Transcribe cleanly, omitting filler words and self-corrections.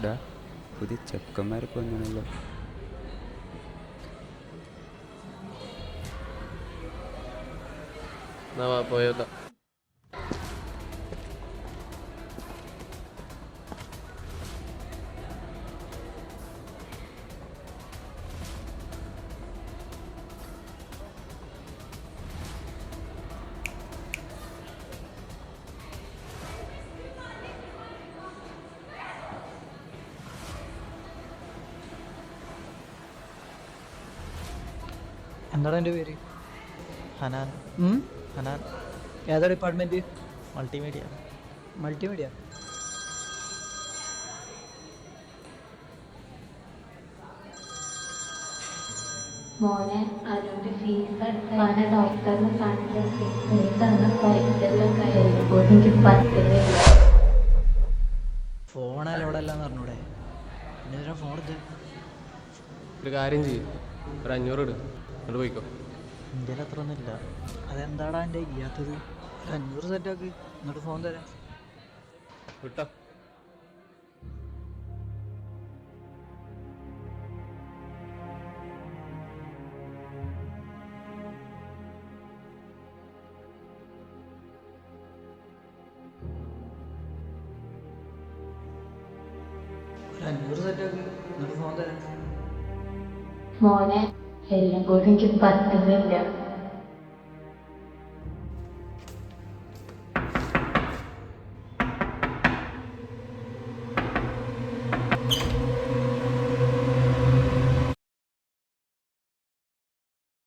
ഡാ പുതിയ ചെക്കന്മാരൊക്കെ വന്നാണല്ലോ. പോയോക്കാം. എന്താണ് എൻ്റെ പേര്? ഹനാൻ. ഹനാൻ. ഏതാ ഡിപ്പാർട്ട്മെൻറ്റ്? മൾട്ടിമീഡിയ. മൾട്ടിമീഡിയ. മോനെ അതിൻ്റെ ഫീസ് അടക്കാനെ ഡോക്ടറിനെ കാണിച്ച നീ തന്ന പൈസെല്ലാം കഴിയുമ്പോൾ എനിക്ക് പറ്റുന്നില്ല. ഫോണല്ല ഇവിടെ എല്ലാം പറഞ്ഞൂടെ? പിന്നെ ഫോൺ എടുത്ത് ഒരു കാര്യം ചെയ്യും, ഒരു 500 ഇട്, എന്നിട്ട് പോയിക്കോ. ഇന്ത്യയിൽ അത്ര ഒന്നുമില്ല. അതെന്താടാ എൻ്റെ ഇല്ലാത്തത്? ഒരു 500 സെറ്റാക്ക്, എന്നിട്ട് ഫോൺ തരാം. വിട്ടോ. ഒരു 500 സെറ്റാക്ക്, എന്നിട്ട് ഫോൺ തരാം. മോനെ എല്ലാം കൂടി എനിക്ക് പറ്റുന്നില്ല.